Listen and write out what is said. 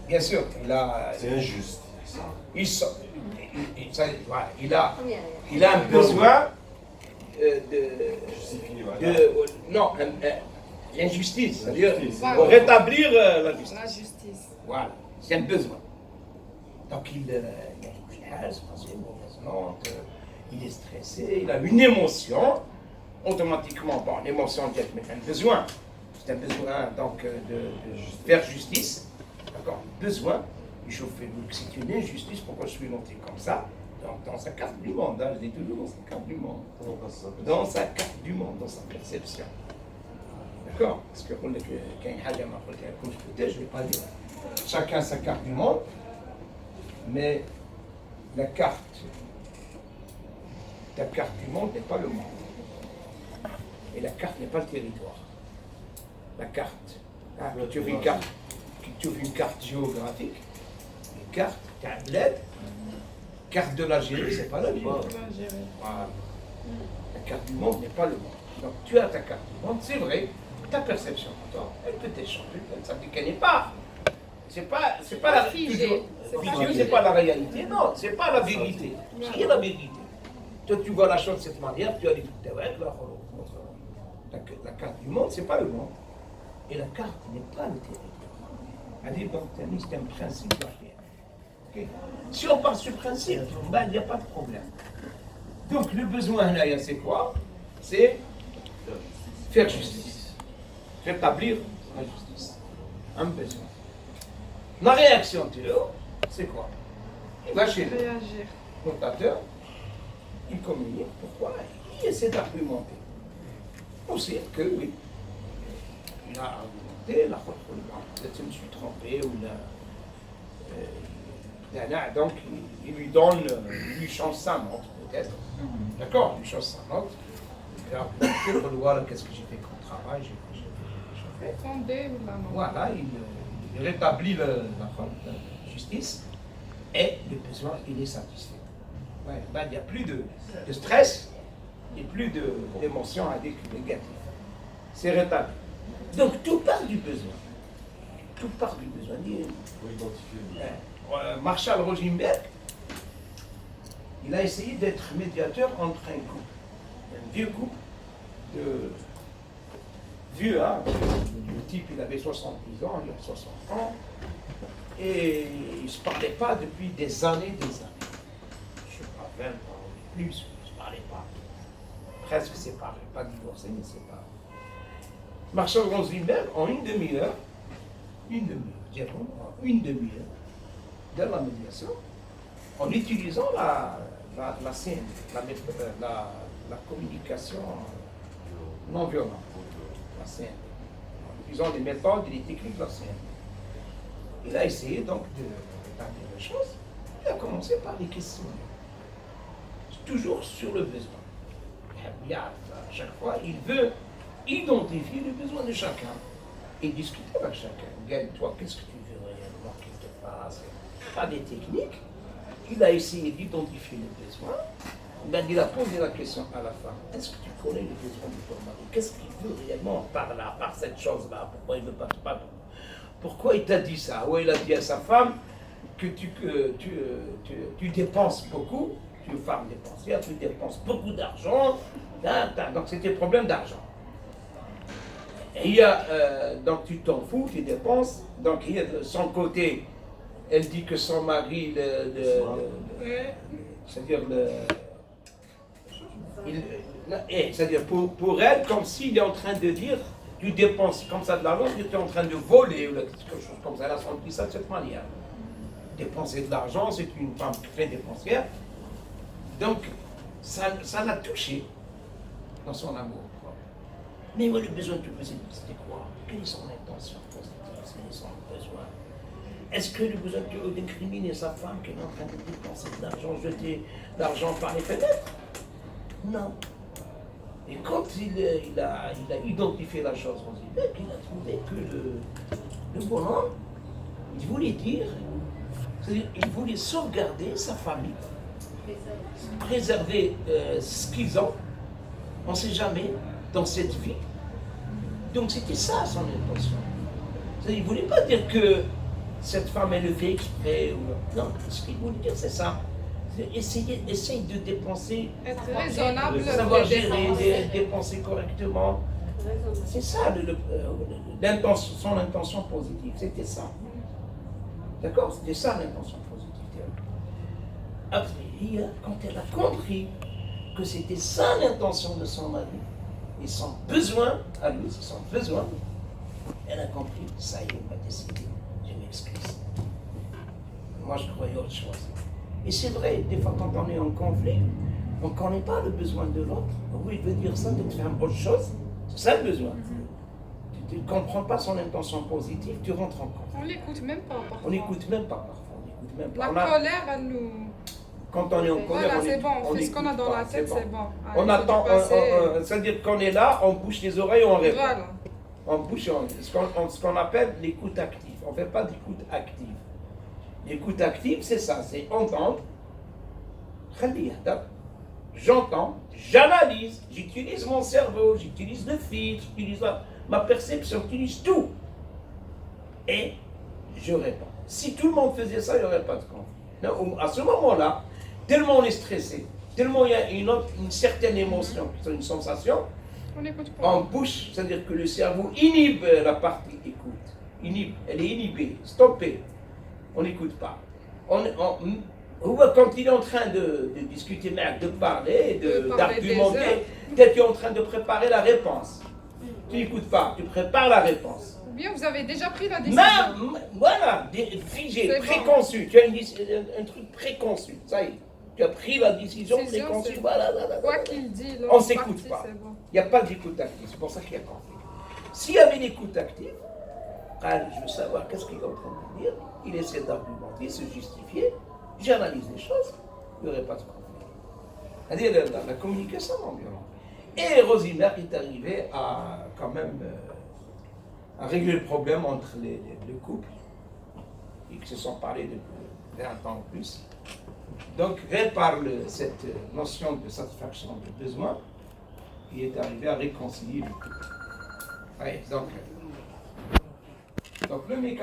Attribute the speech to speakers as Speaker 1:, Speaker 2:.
Speaker 1: Bien sûr, il a.
Speaker 2: C'est injuste.
Speaker 1: Il a un besoin
Speaker 2: Justifié,
Speaker 1: non, l'injustice, c'est-à-dire
Speaker 3: Voilà.
Speaker 1: pour rétablir la justice.
Speaker 3: La justice.
Speaker 1: Voilà, c'est un besoin. Donc il a une haine, une mauvaise note, il est stressé, il a une émotion. Automatiquement, bon, l'émotion dit mais un besoin. C'est un besoin donc de faire justice. D'accord, besoin. Je fais donc c'est une injustice, pourquoi je suis noté comme ça dans sa carte du monde, hein, je dis toujours dans sa carte du monde. Dans sa carte du monde, dans sa perception. D'accord? Parce que quand il y a une haja ma je ne vais pas dire. Chacun sa carte du monde, mais ta carte du monde n'est pas le monde. Et la carte n'est pas le territoire. La carte, hein, tu veux une carte géographique, une carte, tu as un bled, carte de l'Algérie, c'est pas l'Algérie. Voilà. La carte du monde n'est pas le monde. Donc tu as ta carte du monde, c'est vrai, ta perception, toi, elle peut t'échanger, ça ne dit qu'elle n'est pas. C'est pas la
Speaker 3: figé.
Speaker 1: C'est pas la réalité, non, c'est pas la vérité. C'est la vérité. Toi, tu vois la chose de cette manière, tu as dit tout à l'heure, la carte du monde, c'est pas le monde. Et la carte n'est pas le territoire. C'est-à-dire, donc, c'est un principe barrière. Okay. Si on part sur le principe, il n'y a pas de problème. Donc, le besoin là, c'est quoi? C'est faire justice. Rétablir la justice. Un besoin. La réaction, c'est quoi? Il va chez le notateur, il communique. Pourquoi? Il essaie d'argumenter. On sait que oui, il a argumenté, peut-être je me suis trompé, ou donc il lui donne, il lui change sa note peut-être. D'accord, il lui change sa note. Il a argumenté pour voir qu'est-ce que j'ai fait comme travail, j'ai fait.
Speaker 3: Fondé ou la non?
Speaker 1: Voilà, il rétablit la justice et le besoin, il est satisfait. Ouais, ben, il n'y a plus de stress et plus d'émotions négatives. C'est rétabli. Donc tout part du besoin. Tout part du besoin. Marshall Rosenberg, il a essayé d'être médiateur entre un couple, un vieux couple de vieux, hein, le type il avait 70 ans, il a 60 ans, et ils ne se parlaient pas depuis des années. Je ne sais pas, 20 ans, plus, ils ne se parlaient pas. Presque séparés, pas divorcés, mais séparés. Marshall Rosenberg, en une demi-heure, dans la médiation, en utilisant la communication non violente, la scène, en utilisant les méthodes et les techniques de la scène. Il a essayé donc d'établir les choses. Il a commencé par les questions. Toujours sur le besoin. À chaque fois, il veut identifier le besoin de chacun et discuter avec chacun. Regarde, toi, qu'est-ce que tu veux réellement qu'il te fasse? Pas des techniques. Il a essayé d'identifier le besoin. Il a posé la question à la femme. Est-ce que tu connais le besoin de ton mari? Qu'est-ce qu'il veut réellement par cette chose-là? Pourquoi il ne veut pas pourquoi il t'a dit ça? Ou il a dit à sa femme que tu dépenses beaucoup, tu es une femme dépensière, tu dépenses beaucoup d'argent. Donc c'était problème d'argent. Et il y a, donc tu t'en fous, tu dépenses. Donc il y a de son côté, elle dit que son mari, c'est-à-dire c'est-à-dire pour elle, comme s'il est en train de dire, tu dépenses comme ça de l'argent, tu es en train de voler ou quelque chose comme ça. Elle a senti ça de cette manière. Dépenser de l'argent, c'est une femme très dépensière. Donc ça l'a touché dans son amour. Mais moi, le besoin de te poser, c'était quoi? Quelle est son intention positive? Quel est son besoin? Est-ce que le besoin d'incriminer sa femme qui est en train de dépenser de l'argent, jeter de l'argent par les fenêtres? Non. Et quand il a identifié la chose, il a trouvé que le bonhomme, il voulait dire, c'est-à-dire, il voulait sauvegarder sa famille, préserver ce qu'ils ont, on ne sait jamais, dans cette vie. Donc c'était ça son intention. Il ne voulait pas dire que cette femme, elle le fait exprès. Non, ce qu'il vous dire, c'est ça. Essaye de dépenser.
Speaker 2: Être raisonnable.
Speaker 1: Savoir gérer, dépenser correctement. C'est ça, son intention positive. C'était ça. D'accord? C'était ça l'intention positive. Après, quand elle a compris que c'était ça l'intention de son mari, et son besoin à lui, c'est son besoin, elle a compris, ça y est, on va décider, je m'excuse. Moi, je croyais autre chose. Et c'est vrai, des fois, quand on est en conflit, on ne connaît pas le besoin de l'autre. Oui, il veut dire ça, de te faire autre chose. C'est ça le besoin. Tu ne comprends pas son intention positive, tu rentres en conflit.
Speaker 2: On l'écoute même pas parfois.
Speaker 1: On n'écoute même pas parfois. On écoute même pas.
Speaker 2: La colère, elle nous...
Speaker 1: Quand on est en colère,
Speaker 2: voilà, c'est bon, on fait ce qu'on a dans la tête, c'est bon. Allez,
Speaker 1: on attend, c'est-à-dire qu'on est là, on bouche les oreilles, on répond.
Speaker 2: Voilà.
Speaker 1: On bouche, ce qu'on appelle l'écoute active. On ne fait pas d'écoute active. L'écoute active, c'est ça, c'est entendre. J'entends, j'analyse, j'utilise mon cerveau, j'utilise le filtre, j'utilise ma perception, j'utilise tout. Et je réponds. Si tout le monde faisait ça, il n'y aurait pas de conflit. À ce moment-là, tellement on est stressé, tellement il y a une certaine émotion, une sensation,
Speaker 2: on n'écoute pas.
Speaker 1: En bouche, c'est-à-dire que le cerveau inhibe la partie écoute. Elle est inhibée, stoppée. On n'écoute pas. Quand il est en train de discuter, de parler, d'argumenter, peut-être qu'il est en train de préparer la réponse. Tu n'écoutes pas, tu prépares la réponse.
Speaker 2: Ou bien vous avez déjà pris la décision.
Speaker 1: Voilà, figé, préconçu. Bon. Tu as un truc préconçu, ça y est. Tu as pris la décision préconçue. Voilà.
Speaker 2: Quoi qu'il dit,
Speaker 1: on ne s'écoute pas.
Speaker 2: Bon.
Speaker 1: Il n'y a pas d'écoute active, c'est pour ça qu'il y a conflit. S'il y avait l'écoute active, je veux savoir qu'est-ce qu'il est en train de dire. Il essaie d'argumenter, se justifier. J'analyse les choses, il n'y aurait pas de conflit. C'est-à-dire la communication non violente. Et Rosimer est arrivé à quand même à régler le problème entre le couple, et qui se sont parlés depuis 20 ans ou plus. Donc, par cette notion de satisfaction de besoin, il est arrivé à réconcilier le couple. Ouais, donc le mécanisme.